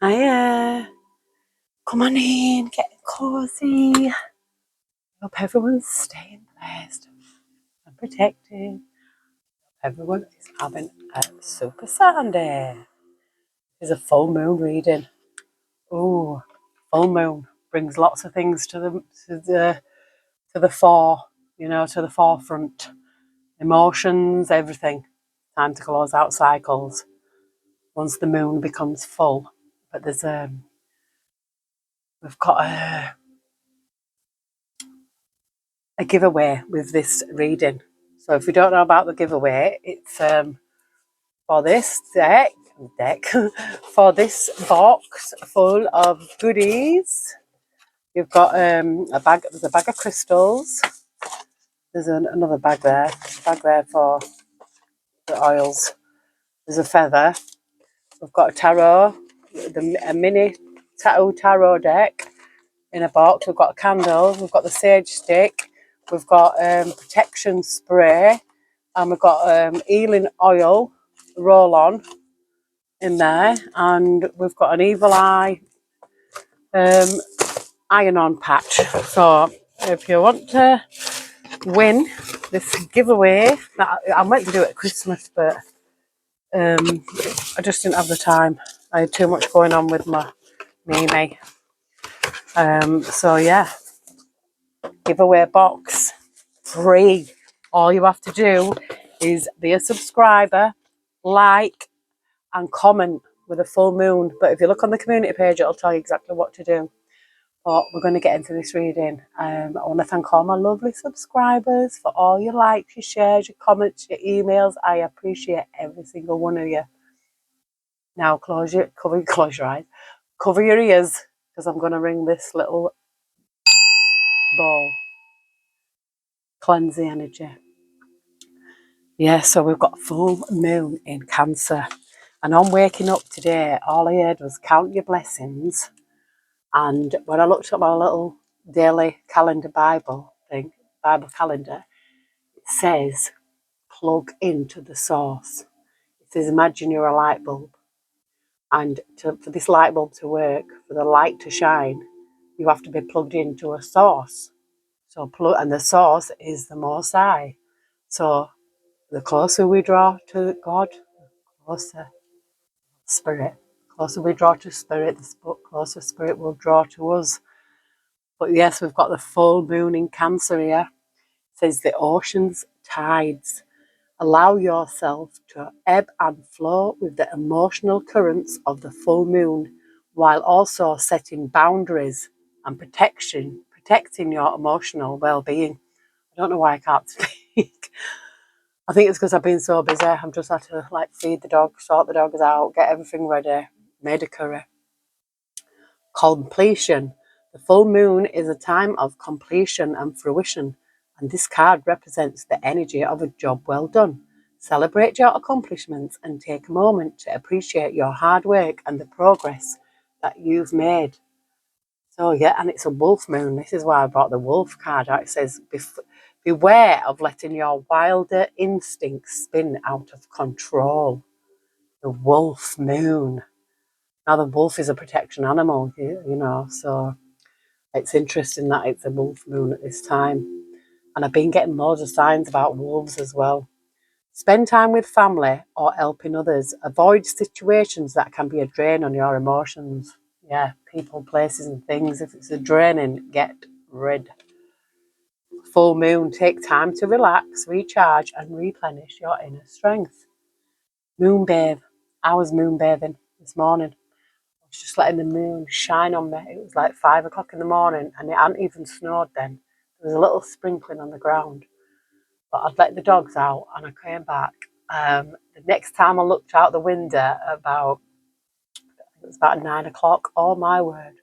Hiya. Come on in, get cozy. Hope everyone's staying blessed and protected. Everyone is having a super Saturday. There's a full moon reading. Ooh, full moon brings lots of things to the fore, to the forefront. Emotions, everything. Time to close out cycles once the moon becomes full. But we've got a giveaway with this reading. So if you don't know about the giveaway, it's for this deck for this box full of goodies. You've got a bag. There's a bag of crystals. There's another bag there. Bag there for the oils. There's a feather. We've got a tarot, a mini tarot deck in a box. We've got a candle. We've got the sage stick. We've got protection spray, and we've got healing oil roll-on in there, and we've got an evil eye iron-on patch. So if you want to win this giveaway, I meant to do it at Christmas, but I just didn't have the time. I had too much going on with my Mimi. So yeah, giveaway box free. All you have to do is be a subscriber, like, and comment with a full moon. But if you look on the community page, it'll tell you exactly what to do. But we're going to get into this reading. I want to thank all my lovely subscribers for all your likes, your shares, your comments, your emails. I appreciate every single one of you. Now close your eyes, cover your ears, because I'm going to ring this little ball. Cleanse the energy. Yeah, so we've got full moon in Cancer. And on waking up today, all I heard was count your blessings. And when I looked at my little daily calendar Bible calendar, it says plug into the source. It says imagine you're a light bulb. And for this light bulb to work, for the light to shine, you have to be plugged into a source. And the source is the Most High. So the closer we draw to God, the closer Spirit. The closer we draw to Spirit, the closer Spirit will draw to us. But yes, we've got the full moon in Cancer here. It says the ocean's tides. Allow yourself to ebb and flow with the emotional currents of the full moon, while also setting boundaries and protecting your emotional well-being. I don't know why I can't speak. I think it's because I've been so busy. I've just had to feed the dog, sort the dogs out, get everything ready, made a curry. Completion. The full moon is a time of completion and fruition, and this card represents the energy of a job well done. Celebrate your accomplishments and take a moment to appreciate your hard work and the progress that you've made. So yeah, and it's a wolf moon. This is why I brought the wolf card out. It says, beware of letting your wilder instincts spin out of control. The wolf moon. Now the wolf is a protection animal, so it's interesting that it's a wolf moon at this time. And I've been getting loads of signs about wolves as well. Spend time with family or helping others. Avoid situations that can be a drain on your emotions. Yeah, people, places and things. If it's a draining, get rid. Full moon, take time to relax, recharge and replenish your inner strength. Moon bathe. I was moon bathing this morning. I was just letting the moon shine on me. It was like 5 o'clock in the morning and it hadn't even snowed then. There was a little sprinkling on the ground. But I'd let the dogs out and I came back. The next time I looked out the window it was about 9 o'clock. Oh my word.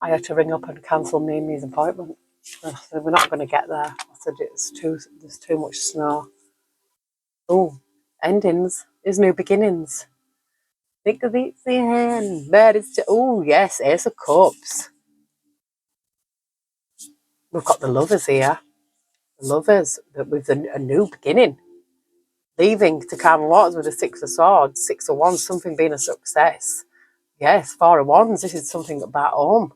I had to ring up and cancel Mimi's appointment. I said, we're not going to get there. I said, there's too much snow. Oh, endings. There's new beginnings. Think of it, but it's oh yes, Ace of Cups. We've got the lovers here. The lovers with a new beginning. Leaving to calm waters with a 6 of Swords, 6 of Wands, something being a success. Yes, 4 of Wands. This is something about home.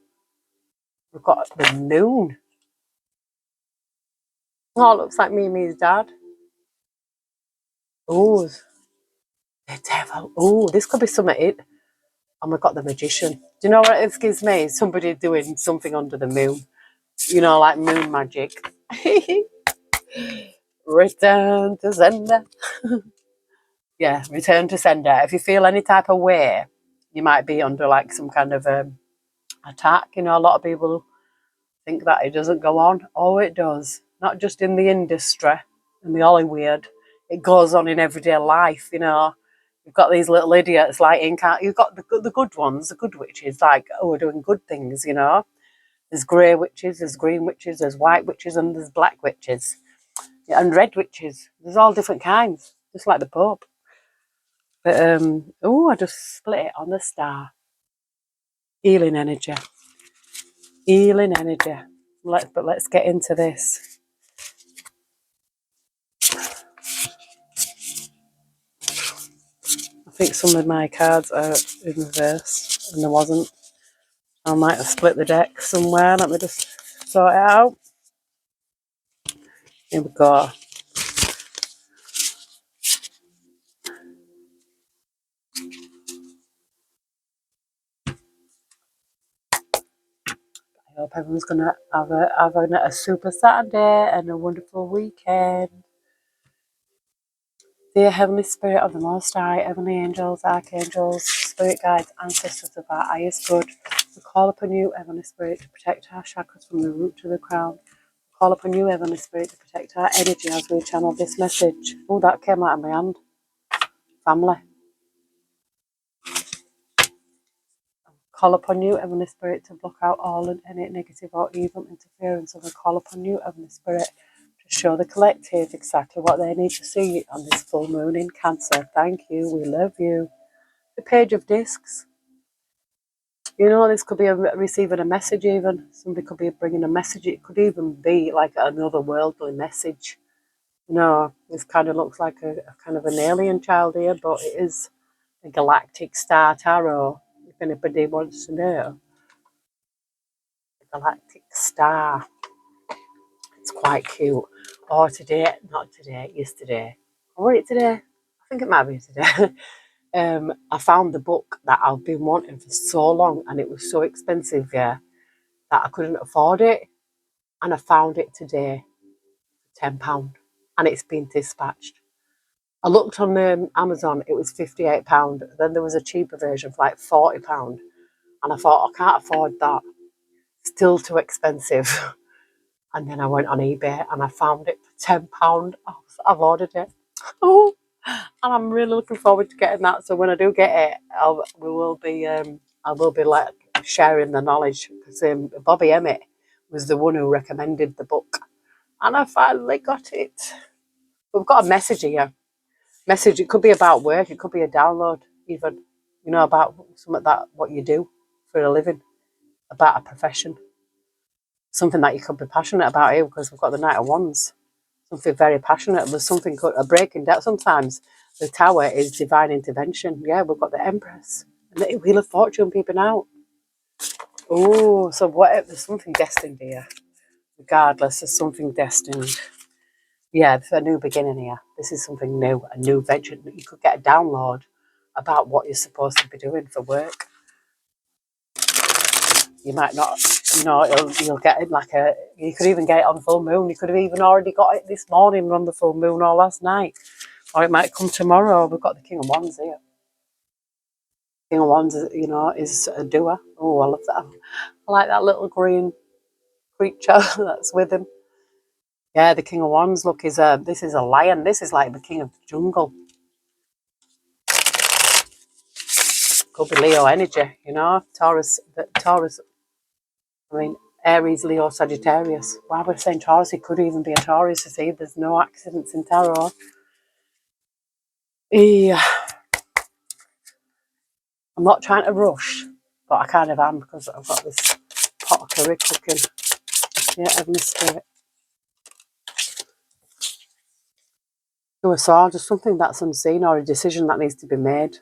We've got the moon. Oh, it looks like Mimi's dad. Oh, the devil. Oh, this could be something. And we've got the magician. Do you know what it gives me? Somebody doing something under the moon. You know, like moon magic. Return to sender. Yeah, return to sender. If you feel any type of way, you might be under like some kind of attack. You know, a lot of people think that it doesn't go on. Oh, it does. Not just in the industry and the Hollywood. It goes on in everyday life, you know. You've got these little idiots like you've got the good ones, the good witches, like, oh, we're doing good things, you know. There's grey witches, there's green witches, there's white witches, and there's black witches. Yeah, and red witches. There's all different kinds, just like the Pope. But, oh, I just split it on the star. Healing energy. Healing energy. Let's get into this. I think some of my cards are in reverse, and there wasn't. I might have split the deck somewhere. Let me just sort it out. Here we go. I hope everyone's going to have a super Saturday and a wonderful weekend. Dear Heavenly Spirit of the Most High, Heavenly Angels, Archangels, Spirit Guides, Ancestors of our highest good, we call upon you, Heavenly Spirit, to protect our chakras from the root to the crown. We call upon you, Heavenly Spirit, to protect our energy as we channel this message. Oh, that came out of my hand. Family. Call upon you, Heavenly Spirit, to block out all and any negative or evil interference. And we call upon you, Heavenly Spirit, to show the collective exactly what they need to see on this full moon in Cancer. Thank you. We love you. The Page of Discs. You know, this could be receiving a message even. Somebody could be bringing a message. It could even be like another worldly message. You know, this kind of looks like a kind of an alien child here, but it is a galactic star tarot, if anybody wants to know. Galactic star. It's quite cute. Oh, today, not today, yesterday. Or it today? I think it might be today. I found the book that I've been wanting for so long, and it was so expensive, yeah, that I couldn't afford it. And I found it today for £10, and it's been dispatched. I looked on Amazon, it was £58. Then there was a cheaper version for like £40. And I thought, I can't afford that. Still too expensive. And then I went on eBay and I found it for £10. I've ordered it. Oh, and I'm really looking forward to getting that. So when I do get it, I will be like sharing the knowledge, because Bobby Emmett was the one who recommended the book, and I finally got it. We've got a message here. Message. It could be about work. It could be a download, even, you know, about some of that, what you do for a living, about a profession, something that you could be passionate about here, because we've got the Knight of Wands. Something very passionate. There's something a breaking down. Sometimes the Tower is divine intervention. Yeah, we've got the Empress and the Wheel of Fortune peeping out. Oh, so what? There's something destined here. Regardless, there's something destined. Yeah, there's a new beginning here. This is something new, a new venture. You could get a download about what you're supposed to be doing for work. You might not, you know, you'll get it like you could even get it on full moon. You could have even already got it this morning on the full moon or last night. Or it might come tomorrow. We've got the King of Wands here. King of Wands, you know, is a doer. Oh, I love that. I like that little green creature that's with him. Yeah, the King of Wands, look, this is a lion. This is like the King of the Jungle. Could be Leo energy, you know. Taurus, I mean, Aries, Leo, Sagittarius. Why we're saying Taurus, it could even be a Taurus, you see. There's no accidents in tarot. Yeah. I'm not trying to rush, but I kind of am, because I've got this pot of curry cooking. Yeah, Heavenly Spirit. To a sword, just something that's unseen, or a decision that needs to be made.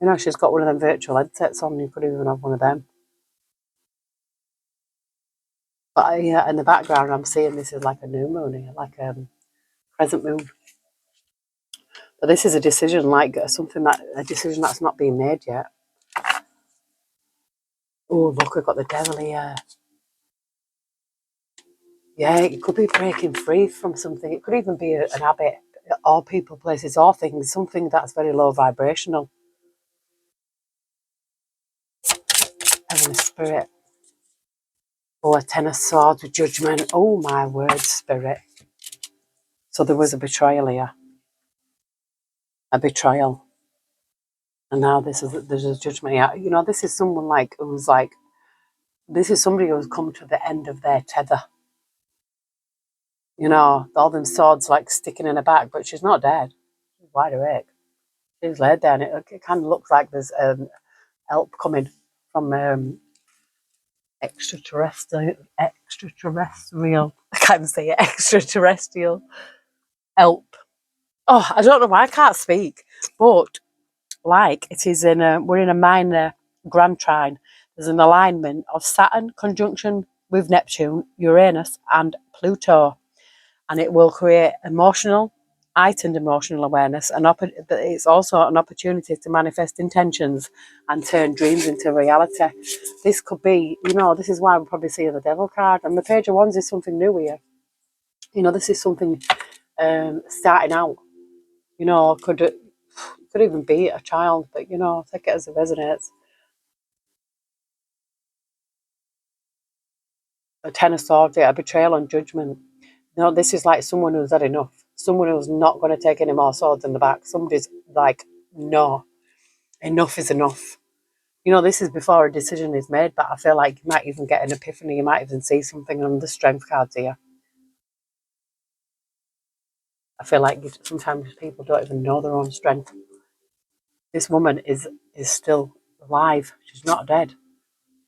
You know, she's got one of them virtual headsets on. You could even have one of them. But yeah, in the background, I'm seeing this is like a new moon here, like a crescent moon. But this is a decision, like a decision that's not been made yet. Oh, look, we've got the devil here. Yeah, it could be breaking free from something. It could even be an habit, or people, places, or things, something that's very low vibrational. Heavenly Spirit. Oh, a Ten of Swords with Judgment. Oh, my word, Spirit. So there was a betrayal here. A betrayal. And now there's a judgment here. You know, this is someone this is somebody who's come to the end of their tether. You know, all them swords like sticking in her back, but she's not dead. She's wide awake. She's laid there, and it kind of looks like there's help coming from extraterrestrial. I can't even say it. Extraterrestrial help. Oh, I don't know why I can't speak, but like it is we're in a minor grand trine. There's an alignment of Saturn conjunction with Neptune, Uranus, and Pluto, and it will create heightened emotional awareness, and it's also an opportunity to manifest intentions and turn dreams into reality. This could be, you know, this is why we're probably seeing the Devil card, and the Page of Wands is something new here. You know, this is something starting out. You know, could even be a child, but you know, take it as it resonates. A Ten of Swords, a betrayal and judgment. You know, this is like someone who's had enough. Someone who's not going to take any more swords in the back. Somebody's like, no, enough is enough. You know, this is before a decision is made, but I feel like you might even get an epiphany. You might even see something on the strength cards here. I feel like sometimes people don't even know their own strength. This woman is still alive. She's not dead.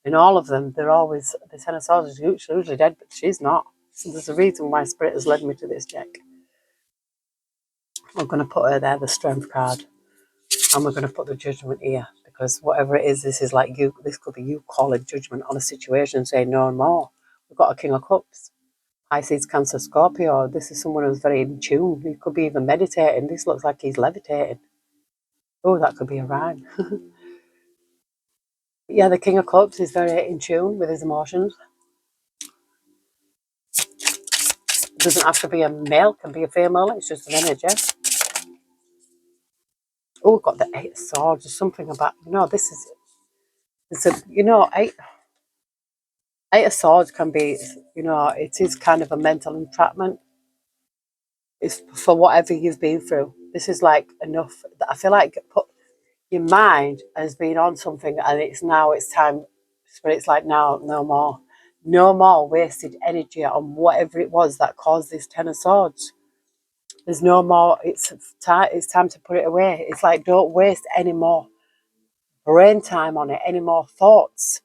In all of them, they're always, the Ten of Swords is usually dead, but she's not. So there's a reason why Spirit has led me to this deck. We're going to put her there, the Strength card, and we're going to put the Judgment here, because whatever it is, this is like you. This could be you calling judgment on a situation, saying no more. We've got a King of Cups, Pisces, Cancer, Scorpio. This is someone who's very in tune. He could be even meditating. This looks like he's levitating. Oh, that could be a rhyme. Yeah, the King of Cups is very in tune with his emotions. It doesn't have to be a male, it can be a female. It's just an energy. Oh, we've got the Eight of Swords. There's something about, you know, this is, it's a, you know, Eight of Swords can be, you know, it is kind of a mental entrapment. It's for whatever you've been through. This is like enough. I feel like your mind has been on something, and it's time. But it's like now, no more. No more wasted energy on whatever it was that caused this Ten of Swords. There's no more. It's time to put it away. It's like, don't waste any more brain time on it, any more thoughts.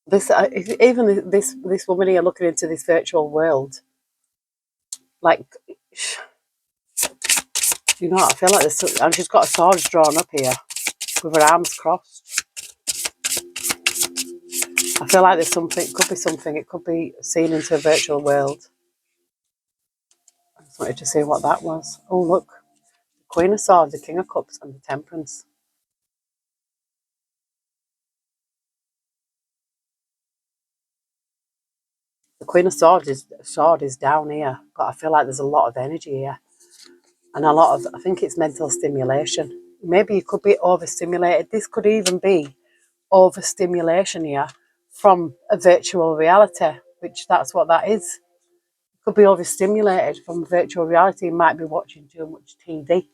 This even this woman here looking into this virtual world, like, you know, I feel like this, and she's got a sword drawn up here with her arms crossed. I feel like there's something. It could be something. It could be seen into a virtual world. I just wanted to see what that was. Oh, look, the Queen of Swords, the King of Cups, and the Temperance. The Queen of Sword is down here, but I feel like there's a lot of energy here, and a lot of, I think it's mental stimulation. Maybe you could be overstimulated. This could even be overstimulation here from a virtual reality, which that's what that is. Could be overstimulated from virtual reality. You might be watching too much TV.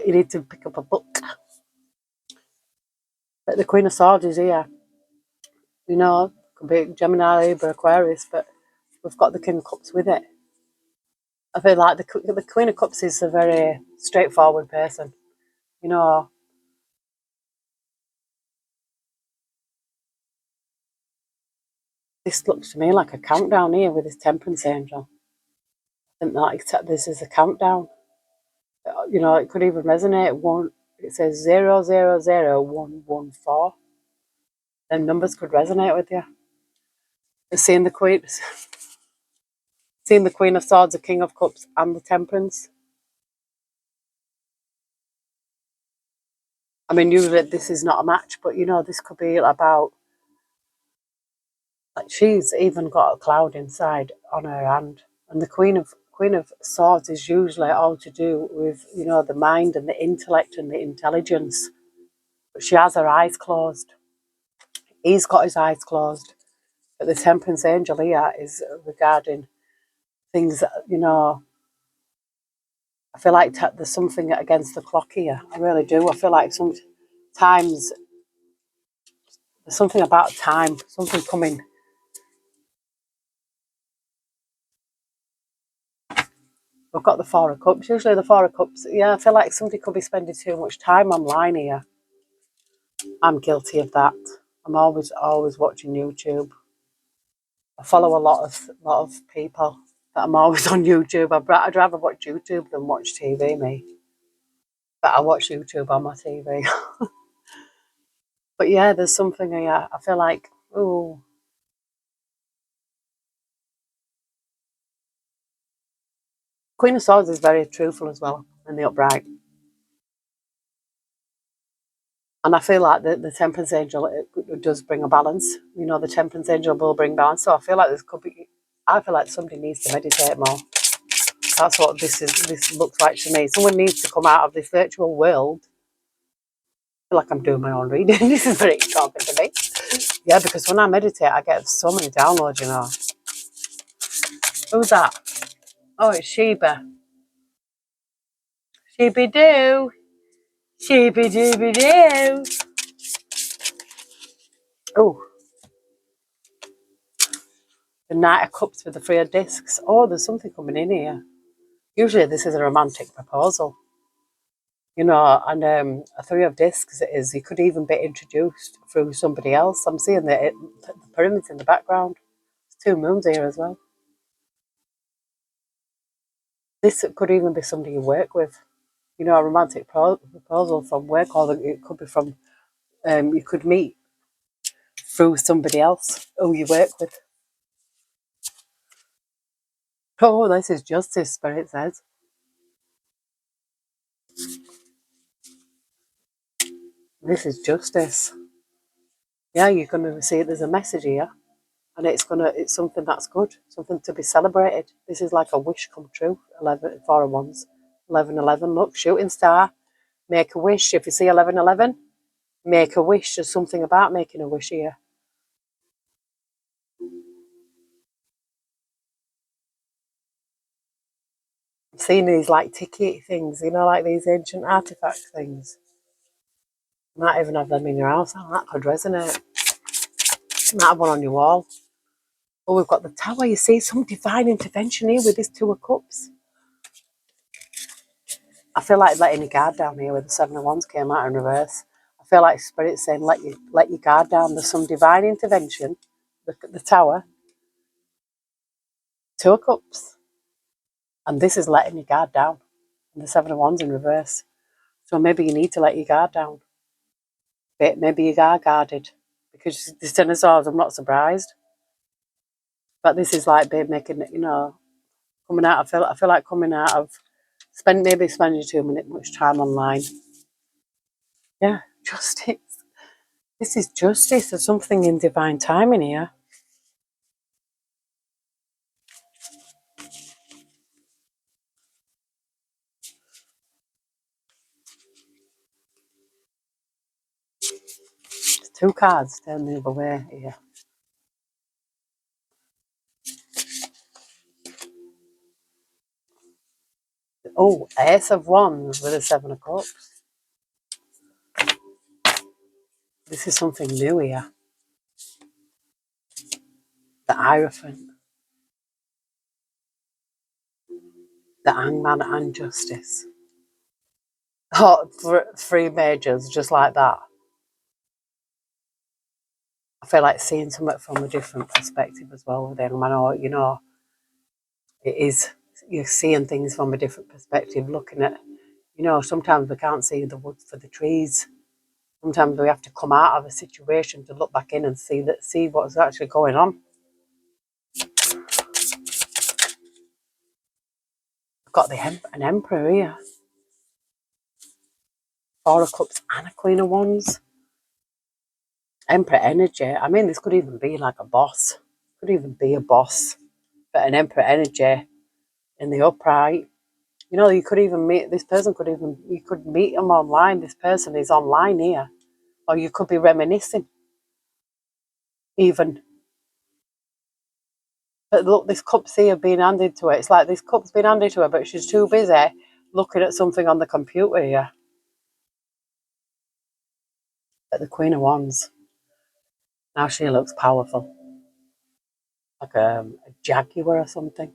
You need to pick up a book. But the Queen of Swords is here. You know, could be Gemini, Libra, Aquarius, but we've got the King of Cups with it. I feel like the Queen of Cups is a very straightforward person. You know, this looks to me like a countdown here with this Temperance Angel. think that this is a countdown. You know, it could even resonate. It says 000114. Them numbers could resonate with you. Seeing the Queen, seeing the Queen of Swords, the King of Cups, and the Temperance. I mean, usually this is not a match, but you know, this could be about, like, she's even got a cloud inside on her hand, and the Queen of Swords is usually all to do with, you know, the mind and the intellect and the intelligence. But she has her eyes closed. He's got his eyes closed. But the Temperance Angel here is regarding things that, you know, I feel like there's something against the clock here. I really do. I feel like sometimes there's something about time, something coming. We've got the Four of Cups. Usually the Four of Cups, yeah, I feel like somebody could be spending too much time online here. I'm guilty of that. I'm always watching YouTube. I follow a lot of people that I'm always on YouTube. I'd rather watch YouTube than watch TV, me. But I watch YouTube on my TV. But yeah, there's something here. I feel like, ooh. Queen of Swords is very truthful as well in the upright. And I feel like the Temperance Angel, it does bring a balance. You know, the Temperance Angel will bring balance. So I feel like I feel like somebody needs to meditate more. That's what this looks like to me. Someone needs to come out of this virtual world. I feel like I'm doing my own reading. This is very talking to me. Yeah, because when I meditate, I get so many downloads, you know. Who's that? Oh, it's Sheba. Sheba doo. Sheba dooby doo. Oh, the Knight of Cups with the Three of Discs. Oh, there's something coming in here. Usually this is a romantic proposal, you know, and a Three of Discs it is. You could even be introduced through somebody else. I'm seeing the pyramids in the background. There's two moons here as well. This could even be somebody you work with, you know, a romantic proposal from work, or it could be from, you could meet through somebody else who you work with. Oh, this is justice, Spirit says. This is justice. Yeah, you're going to see there's a message here, and it's something that's good, something to be celebrated. This is like a wish come true. 11 4 and 1s, 11. Look, shooting star. Make a wish. If you see 11, make a wish. There's something about making a wish here. I'm seeing these like ticket things, you know, like these ancient artifact things. You might even have them in your house. Oh, that could resonate. You might have one on your wall. Oh, we've got the Tower. You see, some divine intervention here with this Two of Cups. I feel like letting your guard down here with the Seven of Wands came out in reverse. I feel like Spirit's saying, let your guard down. There's some divine intervention. The Tower, Two of Cups, and this is letting your guard down. And the Seven of Wands in reverse. So maybe you need to let your guard down. Maybe you are guarded because the Ten of Swords. I'm not surprised, but this is like making, you know, coming out. I feel like coming out of maybe spending too much time online. Yeah, justice. This is justice. There's something in divine timing here. There's two cards down the other way here. Oh, Ace of Wands with a Seven of Cups. This is something new here. The Hierophant. The Hangman and Justice. Oh, three majors, just like that. I feel like seeing something from a different perspective as well with the Hangman. Or, you know, it is, you're seeing things from a different perspective, looking at, sometimes we can't see the wood for the trees. Sometimes we have to come out of a situation to look back in and see what's actually going on. I've got an Emperor here. 4 of Cups and a Queen of Wands. Emperor energy. I mean, this could even be like a boss. Could even be a boss. But an Emperor energy in the upright. You could even meet this person. You could meet them online. This person is online here, or you could be reminiscing, even. But look, this cup's here being handed to her. It's like this cup's been handed to her, but she's too busy looking at something on the computer here. But the Queen of Wands. Now she looks powerful, like a jaguar or something.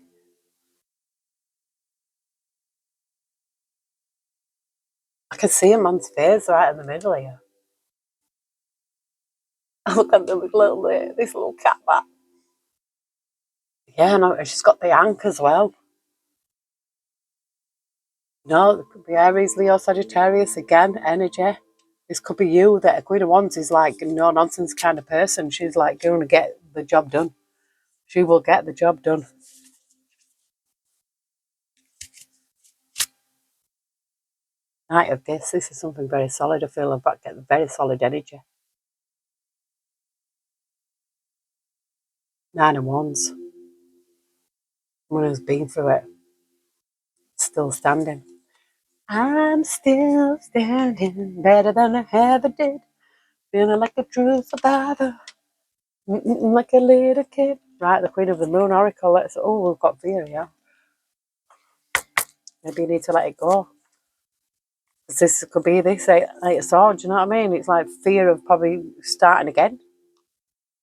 I can see a man's face right in the middle here. Look at this little cat bat. Yeah, no, she's got the ankh as well. No, it could be Aries, Leo, Sagittarius again, energy. This could be you, that a Queen of Wands is like a no-nonsense kind of person. She's like going to get the job done. She will get the job done. Knight of this is something very solid. I feel about getting very solid energy. 9 of Wands. Someone who's been through it, still standing. I'm still standing, better than I ever did. Feeling like a true survivor, like a little kid. Right, the Queen of the Moon Oracle. We've got fear here. Maybe you need to let it go. This could be this Eight of Swords, you know what I mean? It's like fear of probably starting again.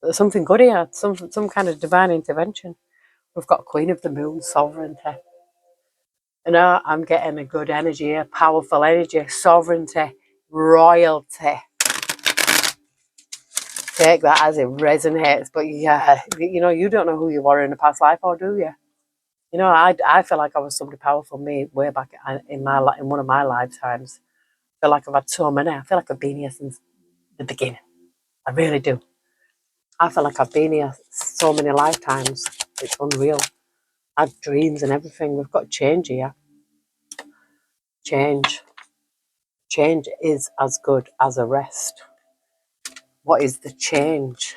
There's something good here, some kind of divine intervention. We've got Queen of the Moon, sovereignty. I'm getting a good energy here, powerful energy, sovereignty, royalty. Take that as it resonates. But yeah, you don't know who you were in a past life, or do you? I feel like I was somebody powerful me way back in one of my lifetimes. I feel like I've had so many. I feel like I've been here since the beginning. I really do. I feel like I've been here so many lifetimes. It's unreal. I have dreams and everything. We've got change here. Change. Change is as good as a rest. What is the change?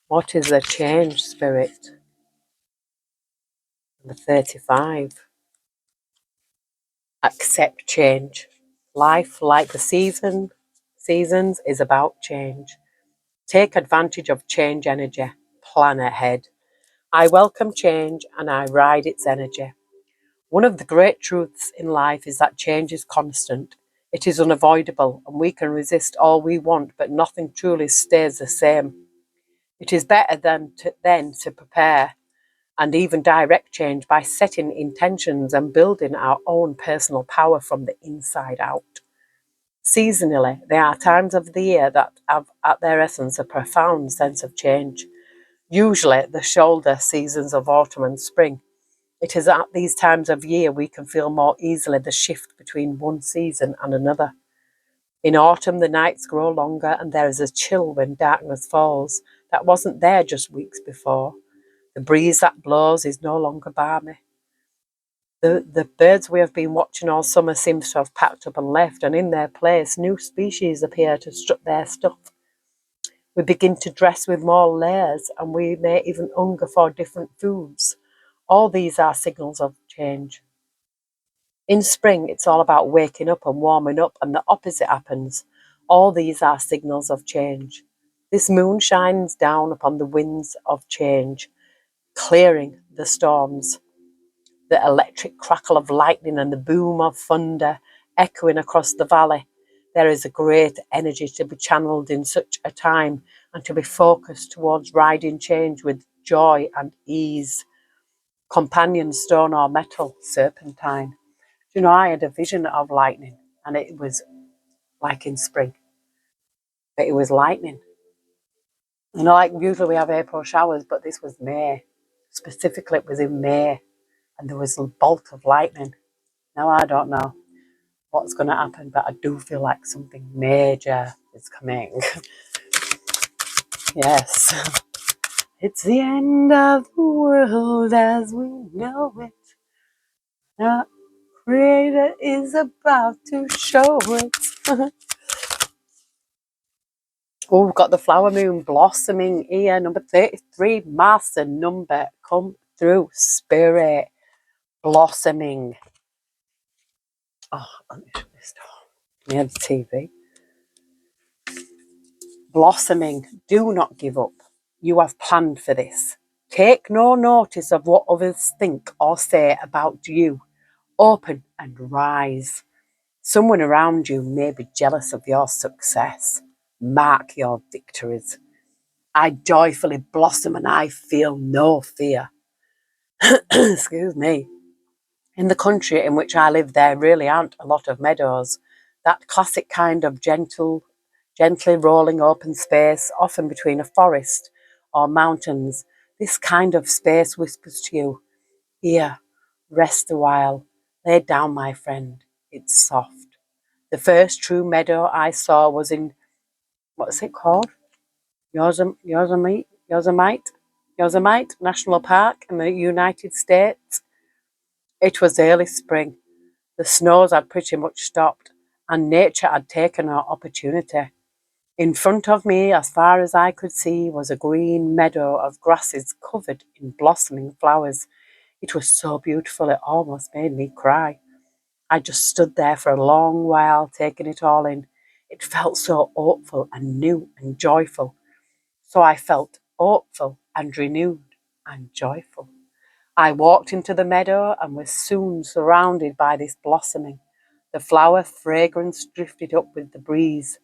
What is the change, Spirit? Number 35. Accept change. Life, like the seasons, is about change. Take advantage of change energy. Plan ahead. I welcome change and I ride its energy. One of the great truths in life is that change is constant. It is unavoidable, and we can resist all we want, but nothing truly stays the same. It is better then to prepare and even direct change by setting intentions and building our own personal power from the inside out. Seasonally, there are times of the year that have at their essence a profound sense of change. Usually the shoulder seasons of autumn and spring. It is at these times of year we can feel more easily the shift between one season and another. In autumn, the nights grow longer and there is a chill when darkness falls that wasn't there just weeks before. The breeze that blows is no longer balmy. The birds we have been watching all summer seem to have packed up and left, and in their place new species appear to strut their stuff. We begin to dress with more layers, and we may even hunger for different foods. All these are signals of change. In spring, it's all about waking up and warming up, and the opposite happens. All these are signals of change. This moon shines down upon the winds of change, clearing the storms. The electric crackle of lightning and the boom of thunder echoing across the valley. There is a great energy to be channeled in such a time and to be focused towards riding change with joy and ease. Companion stone or metal, serpentine. I had a vision of lightning, and it was like in spring, but it was lightning. Like usually we have April showers, but this was May. Specifically, it was in May. and there was a bolt of lightning. Now I don't know what's going to happen, but I do feel like something major is coming. Yes. It's the end of the world as we know it. The Creator is about to show it. Oh, we've got the flower moon blossoming here. Number 33, master number. Come through, spirit. Blossoming. Oh, let me shut this door. Near the TV. Blossoming. Do not give up. You have planned for this. Take no notice of what others think or say about you. Open and rise. Someone around you may be jealous of your success. Mark your victories. I joyfully blossom and I feel no fear. Excuse me. In the country in which I live, there really aren't a lot of meadows. That classic kind of gently rolling open space, often between a forest or mountains. This kind of space whispers to you, here, rest a while. Lay down, my friend. It's soft. The first true meadow I saw was in, what's it called? Yosemite National Park in the United States. It was early spring. The snows had pretty much stopped, and nature had taken her opportunity. In front of me, as far as I could see, was a green meadow of grasses covered in blossoming flowers. It was so beautiful it almost made me cry. I just stood there for a long while, taking it all in. It felt so hopeful and new and joyful. So I felt hopeful and renewed and joyful. I walked into the meadow and was soon surrounded by this blossoming. The flower fragrance drifted up with the breeze.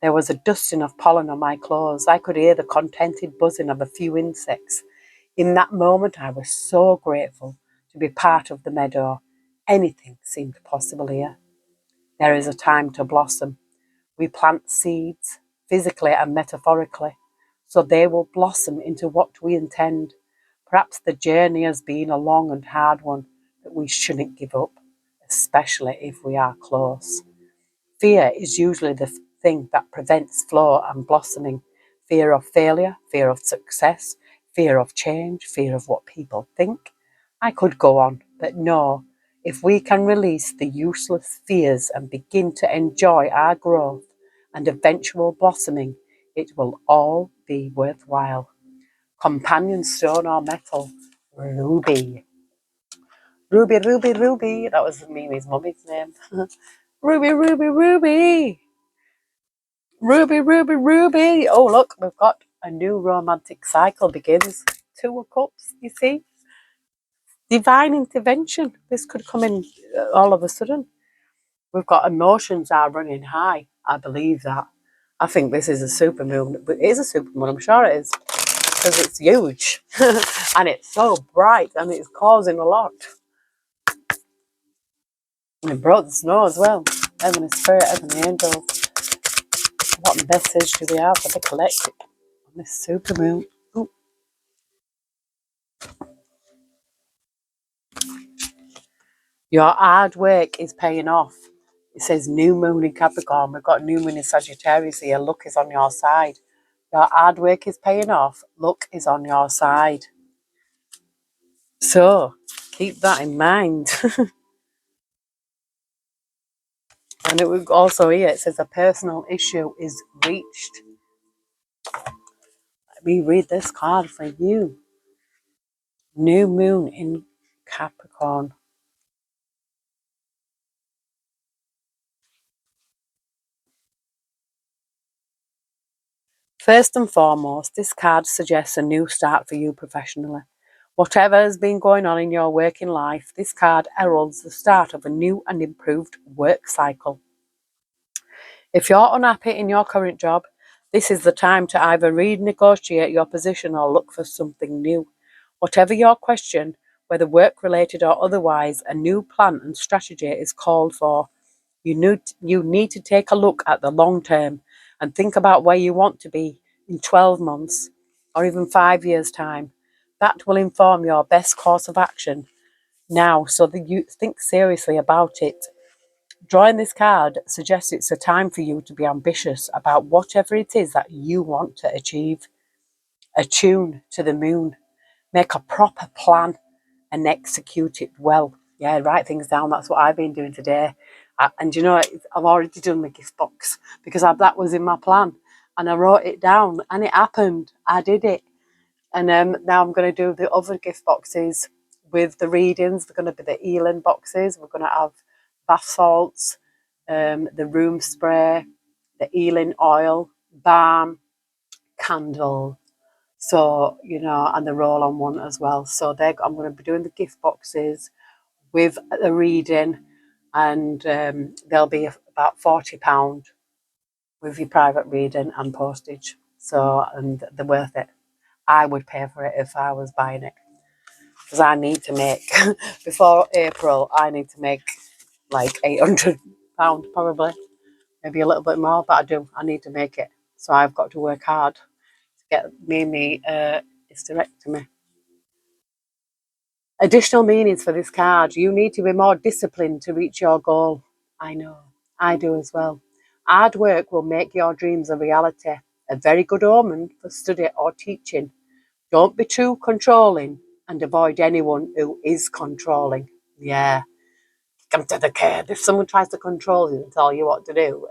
There was a dusting of pollen on my clothes. I could hear the contented buzzing of a few insects. In that moment, I was so grateful to be part of the meadow. Anything seemed possible here. There is a time to blossom. We plant seeds, physically and metaphorically, so they will blossom into what we intend. Perhaps the journey has been a long and hard one, but we shouldn't give up, especially if we are close. Fear is usually the thing that prevents flow and blossoming. Fear of failure, fear of success, fear of change, fear of what people think. I could go on, but no. If we can release the useless fears and begin to enjoy our growth and eventual blossoming, it will all be worthwhile. Companion stone or metal? Ruby. Ruby, Ruby, Ruby. That was Mimi's mummy's name. Ruby, Ruby, Ruby. Ruby, Ruby, Ruby. Oh, look, we've got a new romantic cycle begins. Two of Cups, you see. Divine intervention. This could come in all of a sudden. We've got emotions are running high. I believe that. I think this is a supermoon. But it is a supermoon, I'm sure it is. Because it's huge. And it's so bright and it's causing a lot. And it brought the snow as well. Heaven and Spirit, Heaven and Angels. What message do we have for the collective on this supermoon? Ooh. Your hard work is paying off. It says new moon in Capricorn. We've got new moon in Sagittarius here. Luck is on your side. Your hard work is paying off. Luck is on your side. So keep that in mind. And it would also here, it says a personal issue is reached. Let me read this card for you. New moon in Capricorn. First and foremost, this card suggests a new start for you professionally. Whatever has been going on in your working life, this card heralds the start of a new and improved work cycle. If you're unhappy in your current job, this is the time to either renegotiate your position or look for something new. Whatever your question, whether work-related or otherwise, a new plan and strategy is called for. You need to take a look at the long term and think about where you want to be in 12 months or even 5 years' time. That will inform your best course of action. now so that you think seriously about it. Drawing this card suggests it's a time for you to be ambitious about whatever it is that you want to achieve. Attune to the moon. Make a proper plan and execute it well. Yeah, write things down. That's what I've been doing today. And you know, I've already done my gift box because that was in my plan. And I wrote it down and it happened. I did it. And now I'm going to do the other gift boxes with the readings. They're going to be the Elan boxes. We're going to have bath salts, the room spray, the Elan oil, balm, candle. So, you know, and the roll-on one as well. So I'm going to be doing the gift boxes with the reading, and they'll be about £40 with your private reading and postage. So, and they're worth it. I would pay for it if I was buying it. Because I need to make, before April, I need to make like £800 probably. Maybe a little bit more, but I need to make it. So I've got to work hard to get me hysterectomy. Additional meanings for this card. You need to be more disciplined to reach your goal. I know. I do as well. Hard work will make your dreams a reality. A very good omen for study or teaching. Don't be too controlling and avoid anyone who is controlling. Yeah. Come to the curb. If someone tries to control you and tell you what to do,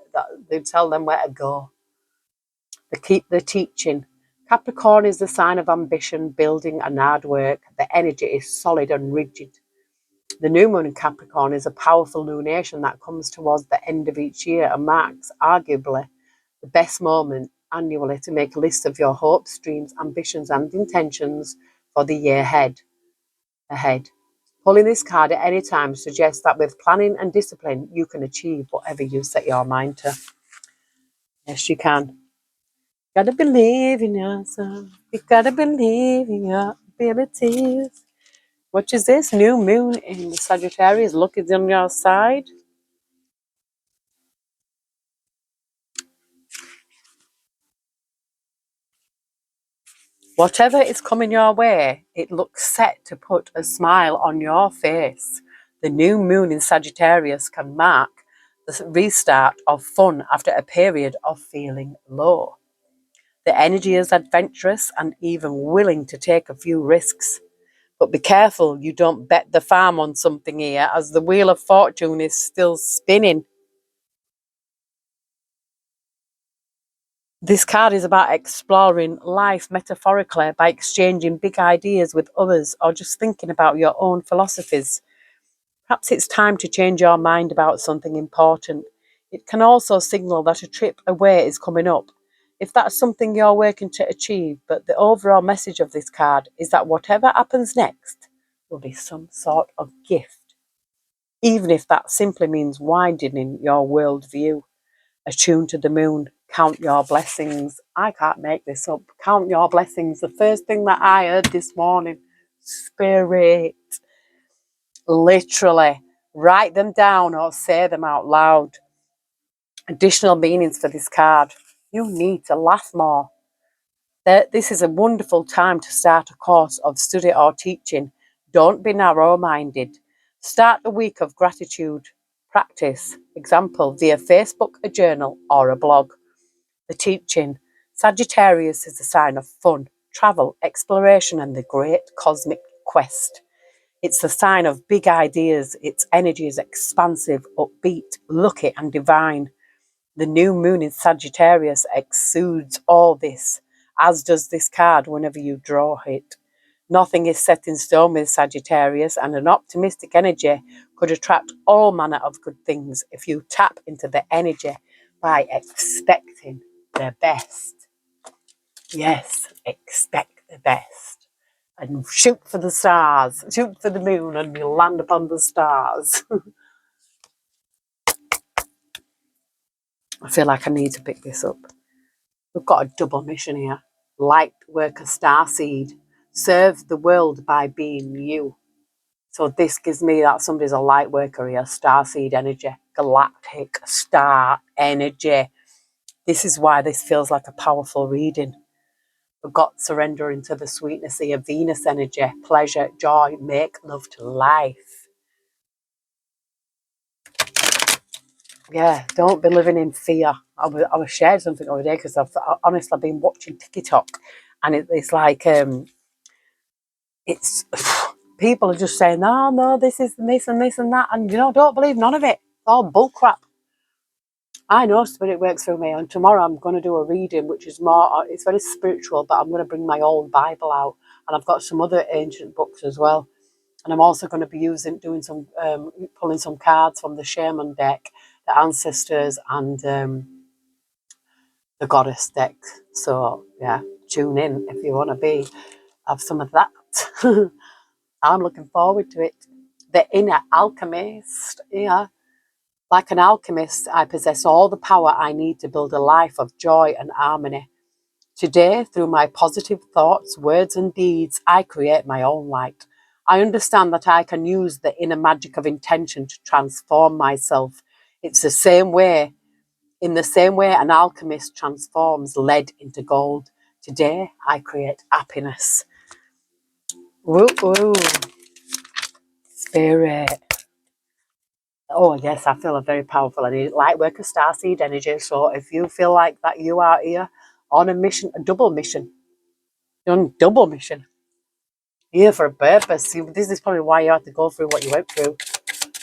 they tell them where to go. They keep the teaching. Capricorn is the sign of ambition, building, and hard work. The energy is solid and rigid. The new moon in Capricorn is a powerful lunation that comes towards the end of each year and marks, arguably, the best moment annually to make a list of your hopes, dreams, ambitions, and intentions for the year ahead. Pulling this card at any time suggests that with planning and discipline, you can achieve whatever you set your mind to. Yes, you can. Gotta believe in yourself. You gotta believe in your abilities. What is this? New moon in Sagittarius. Luck is on your side. Whatever is coming your way, it looks set to put a smile on your face. The new moon in Sagittarius can mark the restart of fun after a period of feeling low. The energy is adventurous and even willing to take a few risks. But be careful you don't bet the farm on something here, as the wheel of fortune is still spinning. This card is about exploring life metaphorically by exchanging big ideas with others or just thinking about your own philosophies. Perhaps it's time to change your mind about something important. It can also signal that a trip away is coming up, if that's something you're working to achieve. But the overall message of this card is that whatever happens next will be some sort of gift, even if that simply means widening your worldview. Attune to the moon. Count your blessings. I can't make this up. Count your blessings. The first thing that I heard this morning, spirit. Literally, write them down or say them out loud. Additional meanings for this card. You need to laugh more. This is a wonderful time to start a course of study or teaching. Don't be narrow-minded. Start a week of gratitude practice. Example, via Facebook, a journal, or a blog. The teaching. Sagittarius is a sign of fun, travel, exploration, and the great cosmic quest. It's the sign of big ideas. Its energy is expansive, upbeat, lucky, and divine. The new moon in Sagittarius exudes all this, as does this card whenever you draw it. Nothing is set in stone with Sagittarius, and an optimistic energy could attract all manner of good things if you tap into the energy by expecting the best. Yes, expect the best. And shoot for the stars, shoot for the moon, and you'll land upon the stars. I feel like I need to pick this up. We've got a double mission here. Lightworker Starseed. Serve the world by being you. So this gives me that somebody's a light worker here. Starseed energy. Galactic star energy. This is why this feels like a powerful reading. We've got surrender into the sweetness of Venus energy, pleasure, joy, make love to life. Yeah, don't be living in fear. I was sharing something the other day because honestly I've been watching TikTok, and it's like it's people are just saying, oh no, this is this and this and that, and don't believe none of it. It's all bull crap. I know spirit works through me, and tomorrow I'm going to do a reading, which is more. It's very spiritual, but I'm going to bring my old Bible out, and I've got some other ancient books as well. And I'm also going to be doing some, pulling some cards from the shaman deck, the ancestors, and the goddess deck. So yeah, tune in if you want to have some of that. I'm looking forward to it. The inner alchemist, yeah. Like an alchemist, I possess all the power I need to build a life of joy and harmony. Today, through my positive thoughts, words, and deeds, I create my own light. I understand that I can use the inner magic of intention to transform myself. It's the same way, in the same way an alchemist transforms lead into gold. Today, I create happiness. Woo woo, spirit. Oh, yes, I feel a very powerful energy. Lightworker, starseed energy. So if you feel like that you are here on a mission, a double mission, you're on double mission. Here for a purpose. This is probably why you had to go through what you went through.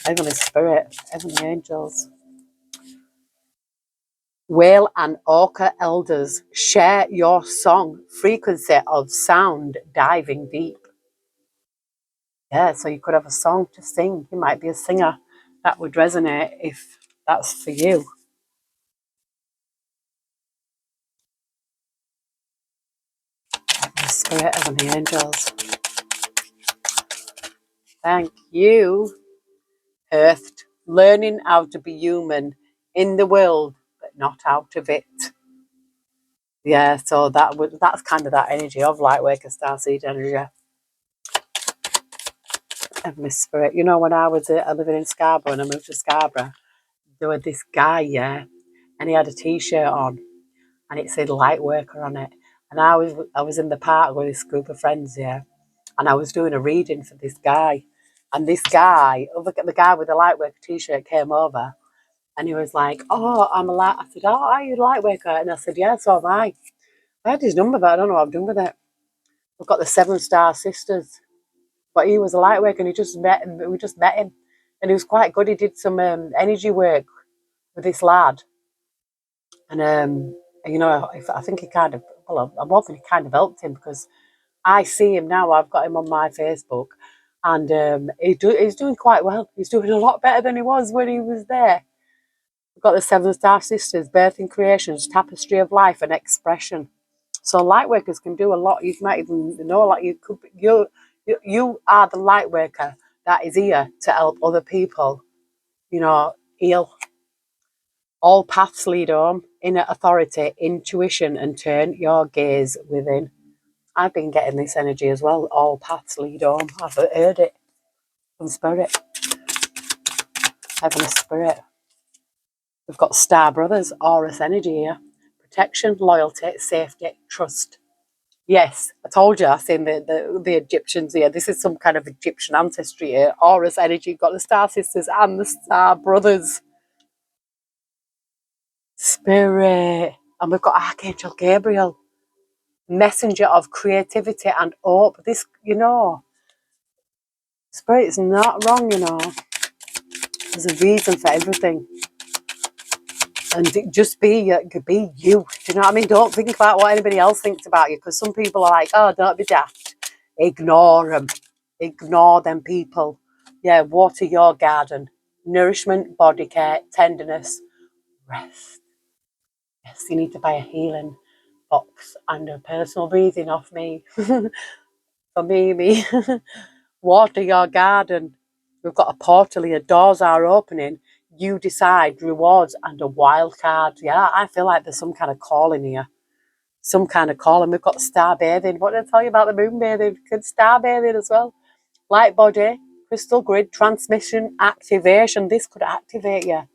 Heavenly Spirit, Heavenly Angels. Whale and Orca elders, share your song, frequency of sound diving deep. Yeah, so you could have a song to sing. You might be a singer. That would resonate if that's for you. Heavenly Spirit, Heavenly Angels. Thank you, Earth. Learning how to be human in the world, but not out of it. Yeah, so that's kind of that energy of Lightworker, starseed energy. Heavenly Spirit. When I was living in Scarborough and I moved to Scarborough, there was this guy, yeah, and he had a T-shirt on, and it said Lightworker on it. And I was in the park with this group of friends, yeah, and I was doing a reading for this guy, and this guy, the guy with the Lightworker T-shirt, came over, and he was like, "Oh, I'm a light." I said, "Oh, are you a Lightworker?" And I said, "Yeah, so am I." I had his number, but I don't know what I've done with it. We've got the 7-star sisters. But he was a light worker, and we just met him. And he was quite good. He did some energy work with this lad. And, I think he kind of, well, I'm hoping he kind of helped him, because I see him now. I've got him on my Facebook. And he's doing quite well. He's doing a lot better than he was when he was there. We've got the 7-star sisters, birthing creations, tapestry of life and expression. So light workers can do a lot. You might even know a lot. You are the light worker that is here to help other people, heal. All paths lead home, inner authority, intuition, and turn your gaze within. I've been getting this energy as well. All paths lead home. I've heard it from Spirit, Heavenly Spirit. We've got Star Brothers, Aurus energy here. Protection, loyalty, safety, trust. Yes, I told you. I seen the Egyptians here. This is some kind of Egyptian ancestry here. Aurus energy. Got the Star Sisters and the Star Brothers. Spirit. And we've got Archangel Gabriel, messenger of creativity and hope. This, Spirit's not wrong, There's a reason for everything. And just be you. Do you know what I mean? Don't think about what anybody else thinks about you, because some people are like, oh, don't be daft. Ignore them. Ignore them people. Yeah, water your garden. Nourishment, body care, tenderness, rest. Yes, you need to buy a healing box and a personal breathing off me. For me. Water your garden. We've got a portal here. Doors are opening. You decide, rewards, and a wild card. Yeah, I feel like there's some kind of calling here. Some kind of calling. We've got star bathing. What did I tell you about the moon bathing? Good star bathing as well. Light body, crystal grid, transmission, activation. This could activate you.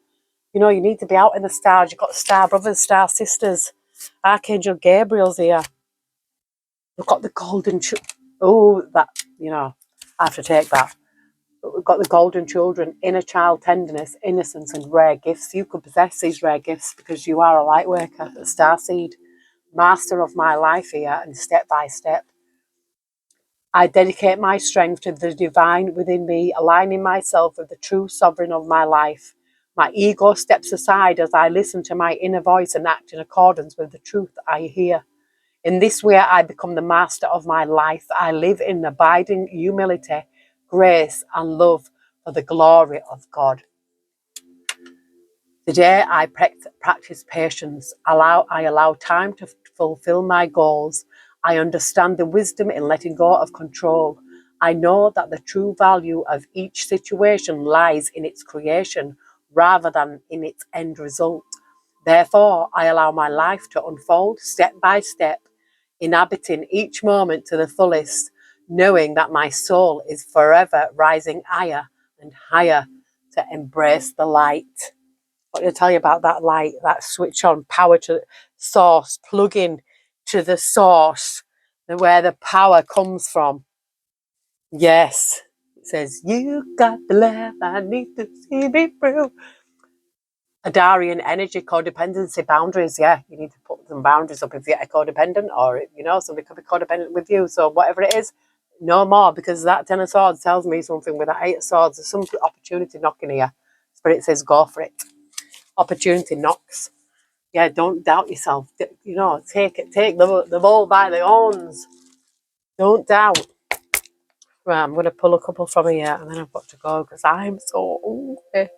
You need to be out in the stars. You've got Star Brothers, Star Sisters. Archangel Gabriel's here. We've got the oh, that, I have to take that. But we've got the golden children, inner child tenderness, innocence, and rare gifts. You could possess these rare gifts because you are a light worker, a starseed, master of my life here, and step by step. I dedicate my strength to the divine within me, aligning myself with the true sovereign of my life. My ego steps aside as I listen to my inner voice and act in accordance with the truth I hear. In this way, I become the master of my life. I live in abiding humility, grace, and love for the glory of God. Today, I practice patience. I allow time to fulfill my goals. I understand the wisdom in letting go of control. I know that the true value of each situation lies in its creation rather than in its end result. Therefore, I allow my life to unfold step by step, inhabiting each moment to the fullest, knowing that my soul is forever rising higher and higher to embrace the light. What did I tell you about that light, that switch on, power to source, plug in to the source, where the power comes from? Yes. It says, you got the love I need to see me through. Adarian energy, codependency, boundaries. Yeah, you need to put some boundaries up if you're codependent, or somebody could be codependent with you. So whatever it is, no more, because that Ten of Swords tells me something. With that Eight of Swords, there's some opportunity knocking here. Spirit says, go for it. Opportunity knocks. Yeah, don't doubt yourself. Take the bull by the horns. Don't doubt. Right, I'm going to pull a couple from here, and then I've got to go because I'm so hungry.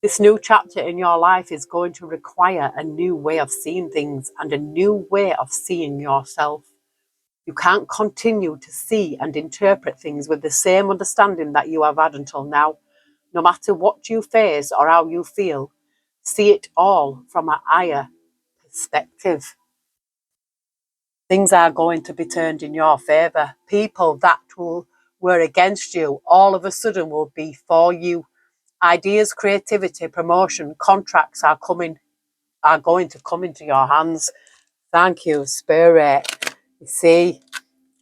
This new chapter in your life is going to require a new way of seeing things and a new way of seeing yourself. You can't continue to see and interpret things with the same understanding that you have had until now. No matter what you face or how you feel, see it all from a higher perspective. Things are going to be turned in your favour. People that were against you all of a sudden will be for you. Ideas, creativity, promotion, contracts are going to come into your hands. Thank you, Spirit. You see,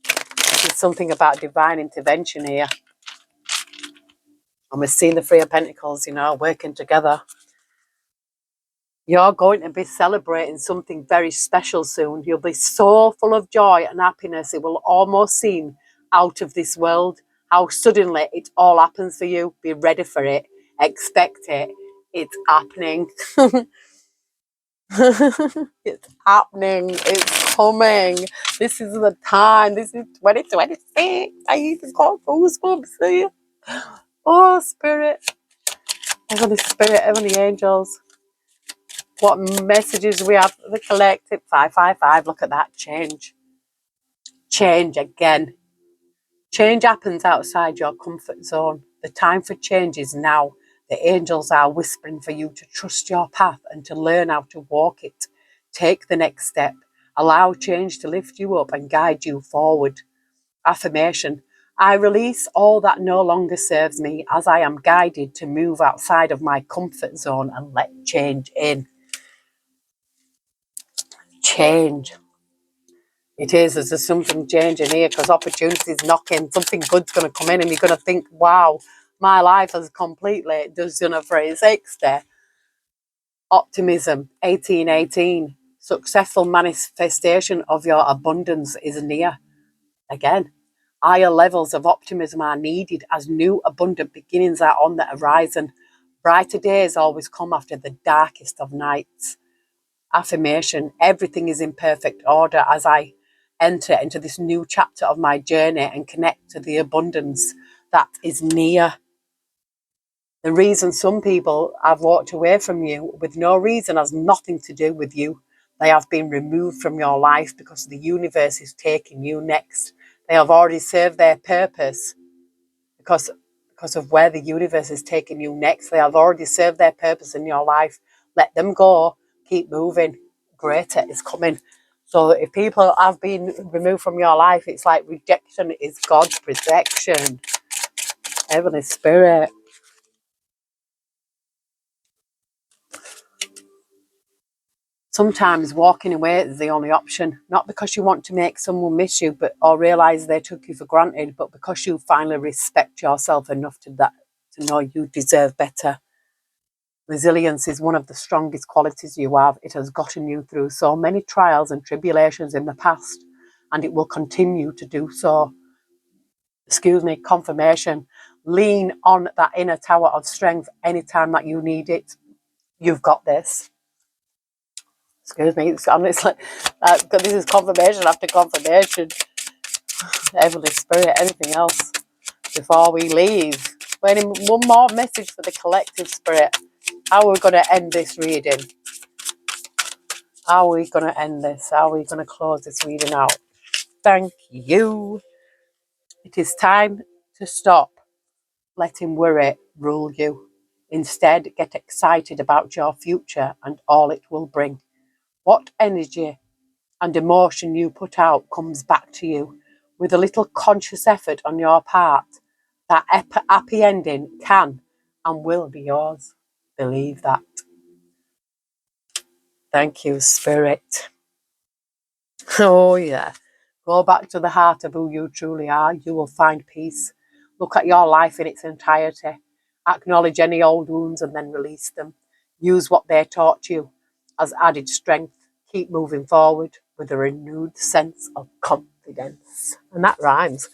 there's something about divine intervention here. And we're seeing the Three of Pentacles, working together. You're going to be celebrating something very special soon. You'll be so full of joy and happiness. It will almost seem out of this world how suddenly it all happens for you. Be ready for it. Expect it. It's happening. It's happening. It's coming. This is the time. This is 2026. I even got goosebumps. See? Oh, Spirit. Heavenly Spirit, Heavenly Angels. What messages we have? The collective 555. Look at that. Change. Change again. Change happens outside your comfort zone. The time for change is now. The angels are whispering for you to trust your path and to learn how to walk it. Take the next step. Allow change to lift you up and guide you forward. Affirmation. I release all that no longer serves me as I am guided to move outside of my comfort zone and let change in. Change. It is. There's something changing here because opportunity is knocking. Something good's going to come in and you're going to think, wow, my life has completely done a 360. Optimism, 1818. Successful manifestation of your abundance is near. Again, higher levels of optimism are needed as new abundant beginnings are on the horizon. Brighter days always come after the darkest of nights. Affirmation, everything is in perfect order as I enter into this new chapter of my journey and connect to the abundance that is near. The reason some people have walked away from you with no reason has nothing to do with you. They have been removed from your life because the universe is taking you next. They have already served their purpose because of where the universe is taking you next. They have already served their purpose in your life. Let them go. Keep moving. Greater is coming. So if people have been removed from your life, it's like rejection is God's protection. Heavenly Spirit. Sometimes walking away is the only option, not because you want to make someone miss you, or realize they took you for granted, but because you finally respect yourself enough to know you deserve better. Resilience is one of the strongest qualities you have. It has gotten you through so many trials and tribulations in the past, and it will continue to do so. Confirmation. Lean on that inner tower of strength anytime that you need it. You've got this. It's honestly, this is confirmation after confirmation. Heavenly Spirit, anything else before we leave? One more message for the collective spirit. How are we going to end this reading? How are we going to end this? How are we going to close this reading out? Thank you. It is time to stop letting worry rule you. Instead, get excited about your future and all it will bring. What energy and emotion you put out comes back to you. With a little conscious effort on your part, that happy ending can and will be yours. Believe that. Thank you, Spirit. Oh, yeah. Go back to the heart of who you truly are. You will find peace. Look at your life in its entirety. Acknowledge any old wounds and then release them. Use what they taught you as added strength. Keep moving forward with a renewed sense of confidence. And that rhymes.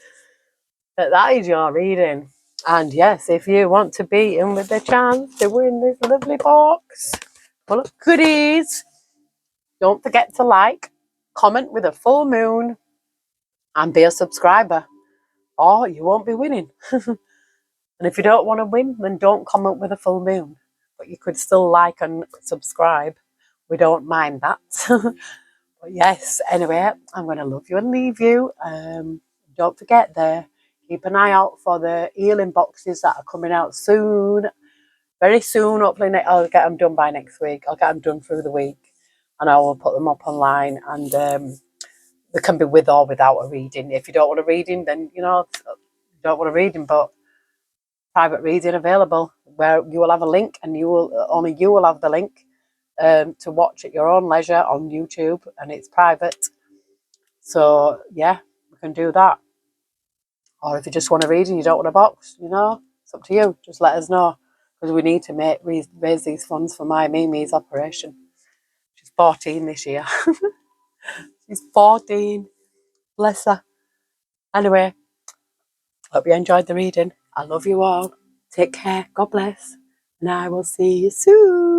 But that is your reading. And yes, if you want to be in with the chance to win this lovely box full of goodies, don't forget to like, comment with a full moon, and be a subscriber, or you won't be winning. And if you don't want to win, then don't comment with a full moon. But you could still like and subscribe. We don't mind that. But yes, anyway, I'm going to love you and leave you. Don't forget keep an eye out for the healing boxes that are coming out soon. Very soon, hopefully I'll get them done by next week. I'll get them done through the week. And I will put them up online. And they can be with or without a reading. If you don't want a reading, then, you don't want a reading. But private reading available where you will have a link, and only you will have the link to watch at your own leisure on YouTube, and it's private. So yeah, we can do that. Or if you just want a reading, you don't want a box, it's up to you. Just let us know, because we need to raise these funds for my Mimi's operation. She's 14 this year. She's 14. Bless her. Anyway, hope you enjoyed the reading. I love you all. Take care. God bless. And I will see you soon.